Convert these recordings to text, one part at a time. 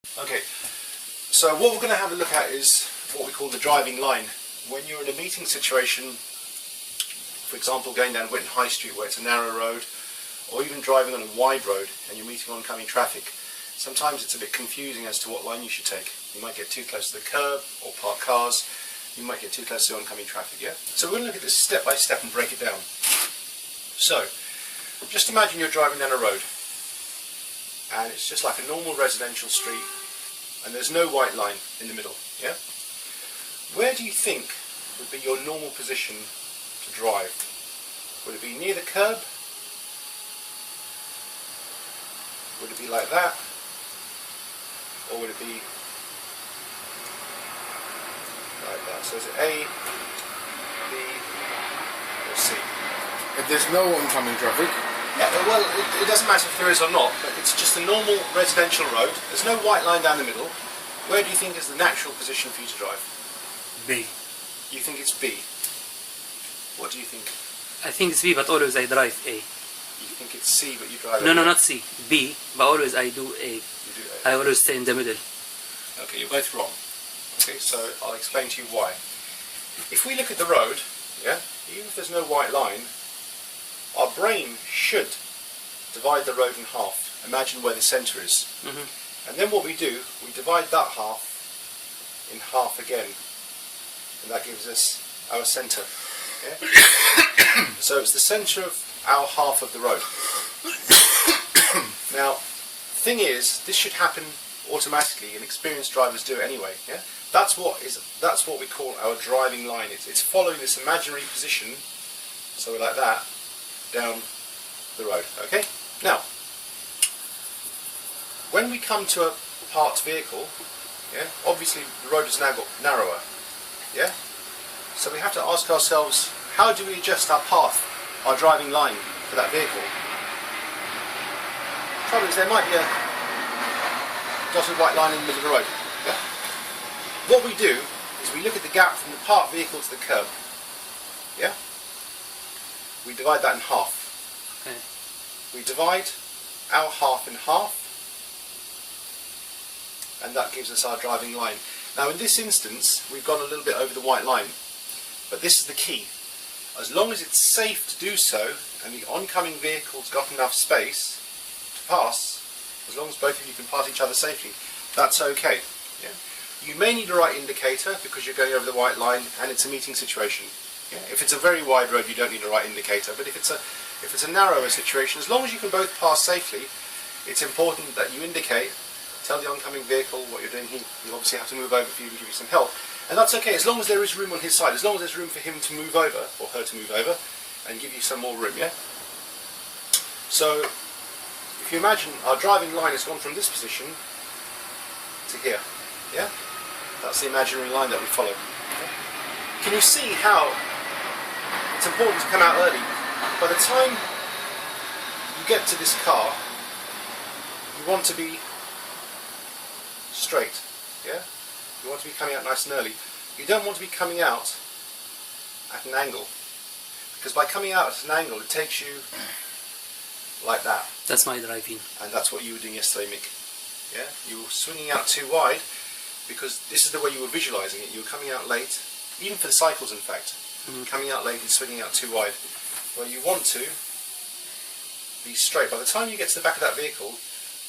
Okay, so what we're going to have a look at is what we call the driving line. When you're in a meeting situation, for example going down Whitton High Street where it's a narrow road, or even driving on a wide road and you're meeting oncoming traffic, sometimes it's a bit confusing as to what line you should take. You might get too close to the curb or park cars, you might get too close to the oncoming traffic, yeah? So we're going to look at this step by step and break it down. So, just imagine you're driving down a road and it's just like a normal residential street and there's no white line in the middle, yeah? Where do you think would be your normal position to drive? Would it be near the curb? Would it be like that? Or would it be like that? So is it A, B, or C? If there's no oncoming traffic? Yeah, well, it doesn't matter if there is or not, but it's just a normal residential road. There's no white line down the middle. Where do you think is the natural position for you to drive? B. You think it's B. What do you think? I think it's B, but always I drive A. You think it's C, but you drive A? No, not C. B, but always I do A. You do A. I always stay in the middle. Okay, you're both wrong. Okay, so I'll explain to you why. If we look at the road, yeah, even if there's no white line, our brain should divide the road in half. Imagine where the centre is. And then what we do, we divide that half in half again. And that gives us our centre. Yeah? So it's the centre of our half of the road. Now, thing is, this should happen automatically, and experienced drivers do it anyway. Yeah? That's what we call our driving line. It's following this imaginary position, so we're like that, down the road. Okay? Now, when we come to a parked vehicle, yeah, obviously the road has now got narrower. Yeah? So we have to ask ourselves, how do we adjust our path, our driving line for that vehicle? The trouble is there might be a dotted white line in the middle of the road. Yeah? What we do is we look at the gap from the parked vehicle to the curb. Yeah? We divide that in half. Okay. We divide our half in half, and that gives us our driving line. Now in this instance we've gone a little bit over the white line, but this is the key. As long as it's safe to do so and the oncoming vehicle's got enough space to pass, as long as both of you can pass each other safely, that's okay. Yeah? You may need a right indicator because you're going over the white line and it's a meeting situation. Yeah? If it's a very wide road you don't need a right indicator, but if it's a narrower situation, as long as you can both pass safely, it's important that you indicate, tell the oncoming vehicle what you're doing. He'll obviously have to move over for you and give you some help. And that's okay, as long as there is room on his side, as long as there's room for him to move over, or her to move over, and give you some more room, yeah? So, if you imagine our driving line has gone from this position to here, yeah? That's the imaginary line that we follow. Yeah? Can you see how it's important to come out early? By the time you get to this car, you want to be straight, yeah? You want to be coming out nice and early. You don't want to be coming out at an angle, because by coming out at an angle it takes you like that. That's my driving. And that's what you were doing yesterday, Mick. Yeah? You were swinging out too wide because this is the way you were visualising it. You were coming out late, even for the cycles in fact, coming out late and swinging out too wide. Well, you want to be straight. By the time you get to the back of that vehicle,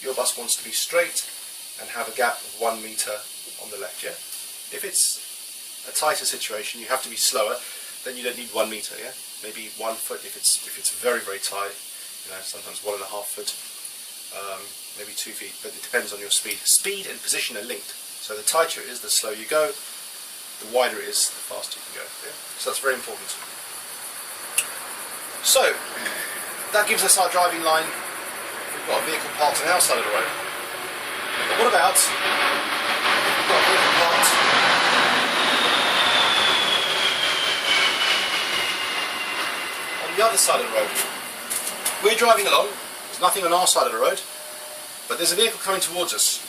your bus wants to be straight and have a gap of 1 metre on the left, yeah? If it's a tighter situation, you have to be slower, then you don't need 1 metre, yeah? Maybe 1 foot if it's very, very tight, you know, sometimes 1.5 foot, maybe 2 feet, but it depends on your speed. Speed and position are linked, so the tighter it is, the slower you go, the wider it is, the faster you can go, yeah? So that's very important. So, that gives us our driving line if we've got a vehicle parked on our side of the road. But what about if we've got a vehicle parked on the other side of the road? We're driving along, there's nothing on our side of the road, but there's a vehicle coming towards us.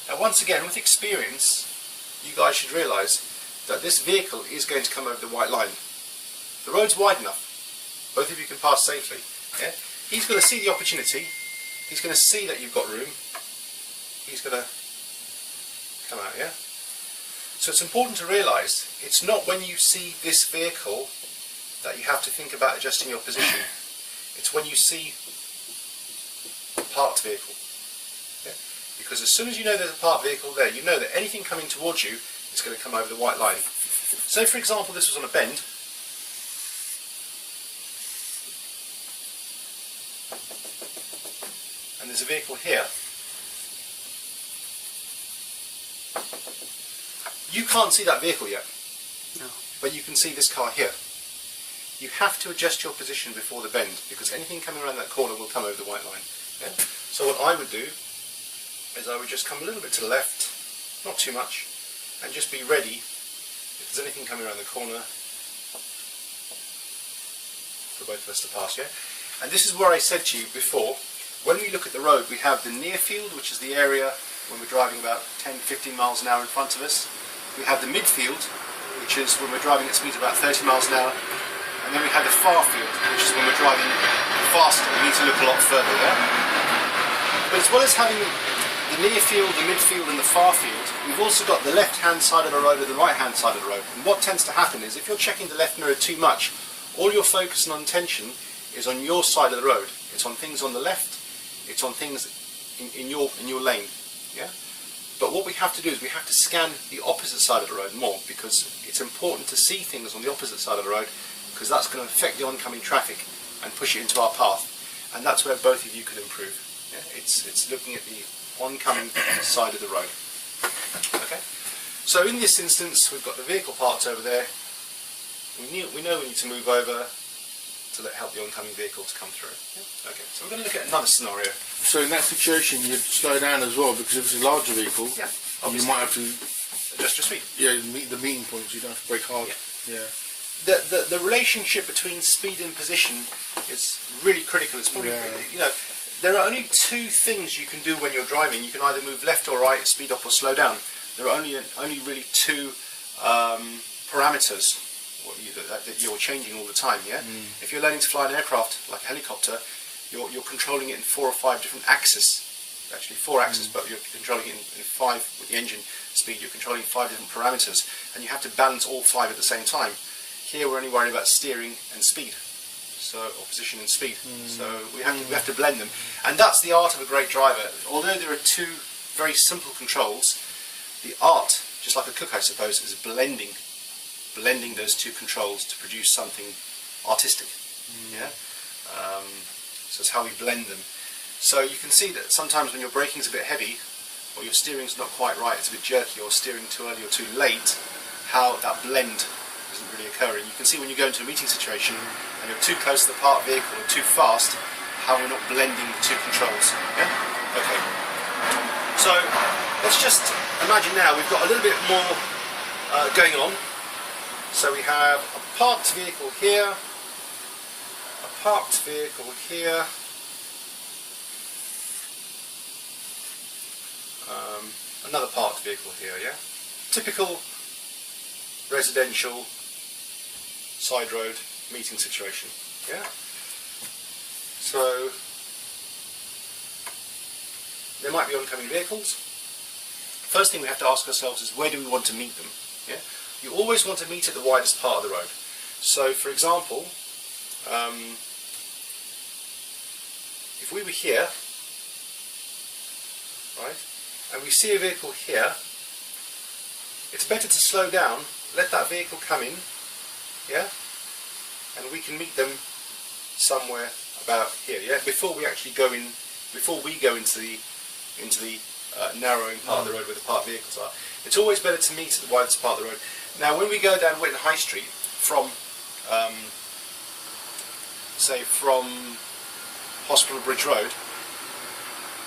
Now once again, with experience, you guys should realise that this vehicle is going to come over the white line. The road's wide enough, both of you can pass safely. Yeah? He's going to see the opportunity he's going to see that you've got room. He's going to come out, yeah? So it's important to realise, it's not when you see this vehicle that you have to think about adjusting your position. It's when you see a parked vehicle. Yeah? Because as soon as you know there's a parked vehicle there, you know that anything coming towards you is going to come over the white line. So for example, this was on a bend. And there's a vehicle here. You can't see that vehicle yet, No. but you can see this car here. You have to adjust your position before the bend, because anything coming around that corner will come over the white line. Yeah? So what I would do is I would just come a little bit to the left, not too much, and just be ready if there's anything coming around the corner for both of us to pass. Yeah? And this is where I said to you before, when we look at the road, we have the near field, which is the area when we're driving about 10-15 miles an hour in front of us. We have the midfield, which is when we're driving at speeds about 30 miles an hour. And then we have the far field, which is when we're driving faster. We need to look a lot further, yeah? But as well as having the near field, the midfield and the far field, we've also got the left-hand side of the road and the right-hand side of the road. And what tends to happen is if you're checking the left mirror too much, all your focus and attention is on your side of the road. It's on things on the left, it's on things in your lane, yeah? But what we have to do is we have to scan the opposite side of the road more, because it's important to see things on the opposite side of the road, because that's going to affect the oncoming traffic and push it into our path. And that's where both of you could improve. Yeah? It's looking at the oncoming side of the road. Okay. So in this instance, we've got the vehicle parked over there. We know we need to move over to help the oncoming vehicle to come through. Yeah? Okay. So we're going to look at another scenario. So in that situation, you'd slow down as well, because if it's a larger vehicle, Yeah. you might have to Adjust your speed. meet the meeting points. You don't have to brake hard. Yeah. Yeah. The relationship between speed and position is really critical. It's probably, you know, there are only two things you can do when you're driving. You can either move left or right, speed up or slow down. There are only really two parameters that you're changing all the time. Yeah. If you're learning to fly an aircraft like a helicopter, you're controlling it in 4 or 5 different axes. Actually 4 axes, but you're controlling it in 5 with the engine speed. You're controlling 5 different parameters, and you have to balance all 5 at the same time. Here we're only worried about steering and speed, or position and speed. So we have to blend them, and that's the art of a great driver. Although there are 2 very simple controls, the art, just like a cook I suppose, is blending those 2 controls to produce something artistic. Yeah. So it's how we blend them. So you can see that sometimes when your braking's a bit heavy, or your steering's not quite right, it's a bit jerky, or steering too early or too late, how that blend isn't really occurring. You can see when you go into a meeting situation and you're too close to the parked vehicle or too fast, how we're not blending the 2 controls. Yeah? Okay. So let's just imagine now we've got a little bit more going on. So we have a parked vehicle here, a parked vehicle here, another parked vehicle here, yeah? Typical residential side road meeting situation, yeah? So there might be oncoming vehicles. First thing we have to ask ourselves is, where do we want to meet them? Yeah? You always want to meet at the widest part of the road. So for example, if we were here, right, and we see a vehicle here, it's better to slow down, let that vehicle come in, yeah, and we can meet them somewhere about here, yeah, before we actually go in, before we go into the narrowing part of the road where the parked vehicles are. It's always better to meet at the widest part of the road. Now when we go down Witten High Street from say from Hospital Bridge Road,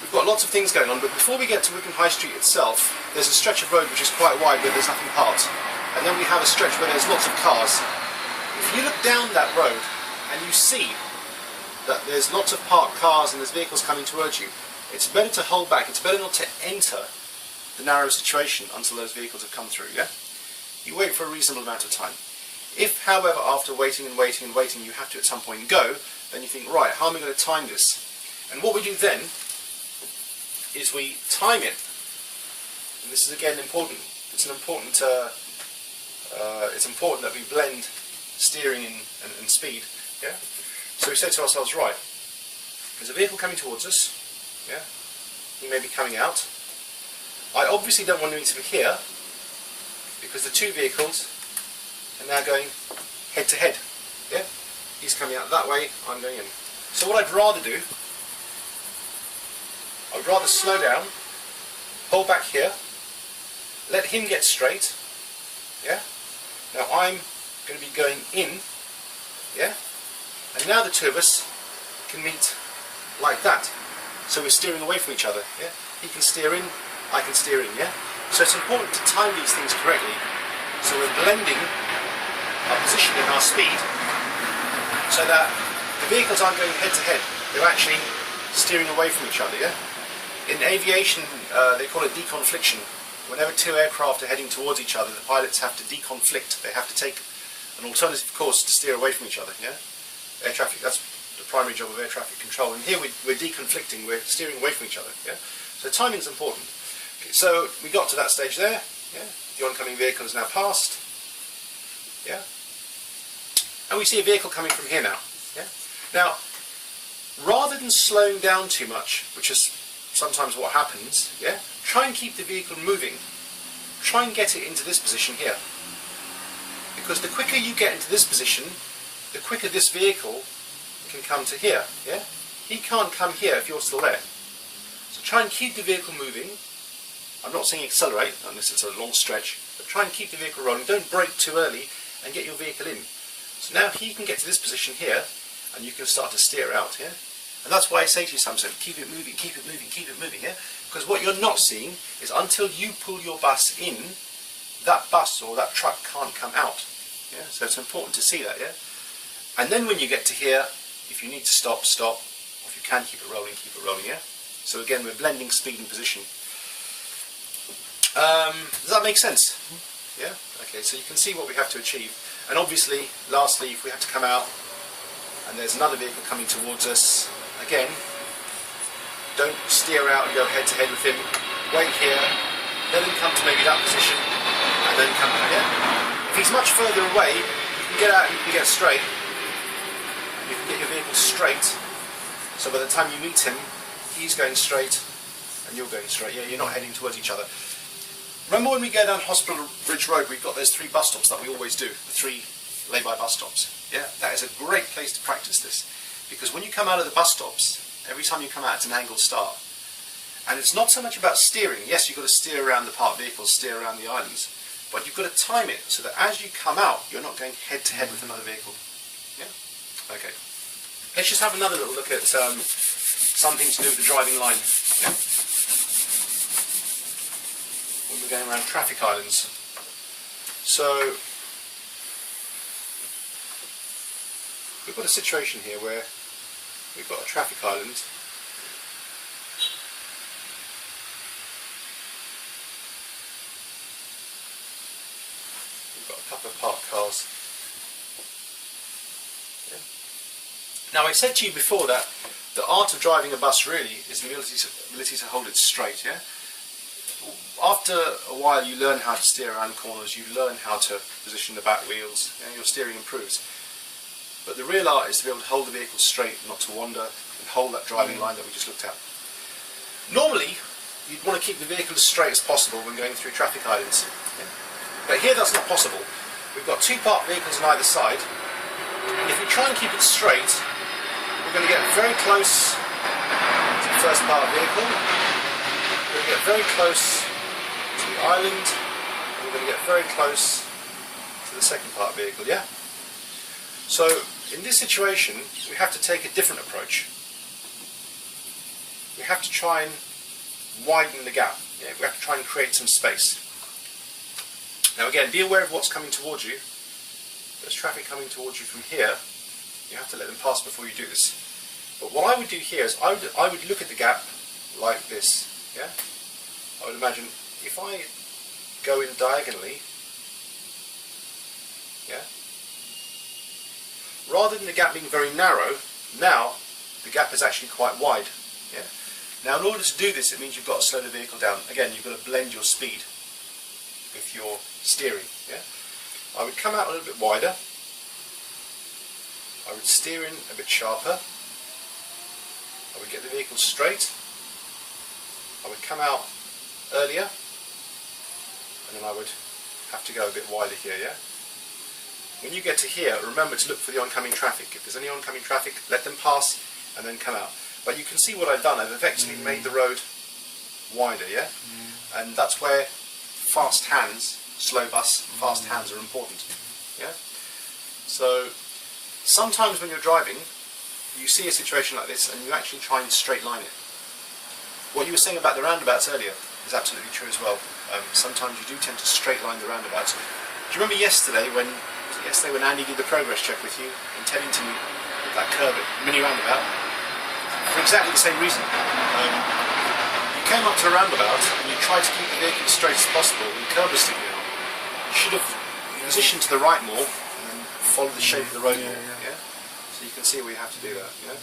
we've got lots of things going on, but before we get to Witten High Street itself, there's a stretch of road which is quite wide where there's nothing parked, and then we have a stretch where there's lots of cars. If you look down that road and you see that there's lots of parked cars and there's vehicles coming towards you, it's better to hold back. It's better not to enter the narrow situation until those vehicles have come through, yeah? You wait for a reasonable amount of time. If, however, after waiting and waiting and waiting, you have to at some point go, then you think, right, how am I going to time this? And what we do then is we time it. And this is again important. It's important that we blend steering and speed. Yeah. So we said to ourselves, right, there's a vehicle coming towards us. Yeah. He may be coming out. I obviously don't want him to be here because the two vehicles are now going head to head. Yeah. He's coming out that way. I'm going in. So what I'd rather do, I'd rather slow down, hold back here, let him get straight. Yeah. Now I'm going to be going in. Yeah. And now the two of us can meet like that. So we're steering away from each other. Yeah. He can steer in, I can steer in. Yeah. So it's important to time these things correctly. So we're blending our position and our speed so that the vehicles aren't going head to head. They're actually steering away from each other. Yeah. In aviation, they call it deconfliction. Whenever two aircraft are heading towards each other, the pilots have to deconflict. They have to take an alternative course to steer away from each other. Yeah. Air traffic. That's the primary job of air traffic control. And here we're deconflicting. We're steering away from each other. Yeah. So timing's important. Okay, so we got to that stage there. Yeah. The oncoming vehicle is now passed. Yeah. And we see a vehicle coming from here now. Yeah. Now, rather than slowing down too much, which is sometimes what happens, yeah, try and keep the vehicle moving. Try and get it into this position here. Because the quicker you get into this position, the quicker this vehicle can come to here. Yeah. He can't come here if you're still there. So try and keep the vehicle moving. I'm not saying accelerate, unless it's a long stretch, but try and keep the vehicle rolling. Don't brake too early and get your vehicle in. So now he can get to this position here, and you can start to steer out, yeah? And that's why I say to you sometimes, keep it moving, keep it moving, keep it moving, yeah? Because what you're not seeing is until you pull your bus in, that bus or that truck can't come out, yeah? So it's important to see that, yeah? And then when you get to here, if you need to stop, stop. Or if you can keep it rolling, yeah? So again, we're blending speed and position. Does that make sense? Yeah? Okay, so you can see what we have to achieve. And obviously, lastly, if we have to come out and there's another vehicle coming towards us, again, don't steer out and go head to head with him. Wait here, let him come to maybe that position, and then come out, yeah? If he's much further away, you can get out and you can get straight. And you can get your vehicle straight, so by the time you meet him, he's going straight and you're going straight. Yeah, you're not heading towards each other. Remember when we go down Hospital Bridge Road, we've got those 3 bus stops that we always do, the 3 lay-by bus stops. Yeah, that is a great place to practice this, because when you come out of the bus stops, every time you come out, it's an angled start. And it's not so much about steering. Yes, you've got to steer around the parked vehicles, steer around the islands, but you've got to time it so that as you come out, you're not going head-to-head with another vehicle. Yeah? Okay. Let's just have another little look at something to do with the driving line. Yeah? When we're going around traffic islands. So, we've got a situation here where we've got a traffic island. We've got a couple of parked cars. Yeah. Now I said to you before that the art of driving a bus really is the ability to hold it straight. Yeah. After a while you learn how to steer around corners, you learn how to position the back wheels, and your steering improves. But the real art is to be able to hold the vehicle straight, not to wander, and hold that driving line that we just looked at. Normally, you'd want to keep the vehicle as straight as possible when going through traffic islands. Yeah. But here that's not possible. We've got 2 parked vehicles on either side, and if we try and keep it straight, we're going to get very close to the first parked vehicle, we're going to get very close to the island, and we're going to get very close to the second parked vehicle, yeah? So, in this situation, we have to take a different approach. We have to try and widen the gap. Yeah? We have to try and create some space. Now again, be aware of what's coming towards you. There's traffic coming towards you from here. You have to let them pass before you do this. But what I would do here is I would look at the gap like this. Yeah? I would imagine if I go in diagonally, yeah, rather than the gap being very narrow, now the gap is actually quite wide. Yeah? Now in order to do this, it means you've got to slow the vehicle down. Again, you've got to blend your speed with your steering. Yeah? I would come out a little bit wider. I would steer in a bit sharper. I would get the vehicle straight. I would come out earlier. And then I would have to go a bit wider here, yeah? When you get to here, remember to look for the oncoming traffic. If there's any oncoming traffic, let them pass and then come out. But you can see what I've done. I've effectively made the road wider, yeah? And that's where fast hands, slow bus, fast hands are important, yeah? So sometimes when you're driving, you see a situation like this and you actually try and straight line it. What you were saying about the roundabouts earlier is absolutely true as well. Sometimes you do tend to straight line the roundabouts. Do you remember yesterday when Andy did the progress check with you in Teddington, that curve at mini roundabout? For exactly the same reason. You came up to a roundabout and you tried to keep the vehicle as straight as possible and the curve was sticking out. You should have positioned to the right more and then followed the shape of the road more. Yeah? So you can see we have to do that. Yeah?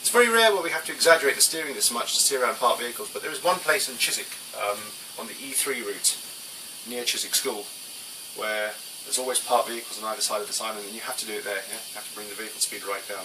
It's very rare where we have to exaggerate the steering this much to steer around parked vehicles, but there is one place in Chiswick, on the E3 route, near Chiswick School, where there's always parked vehicles on either side of this island, and you have to do it there. Yeah? You have to bring the vehicle speed right down.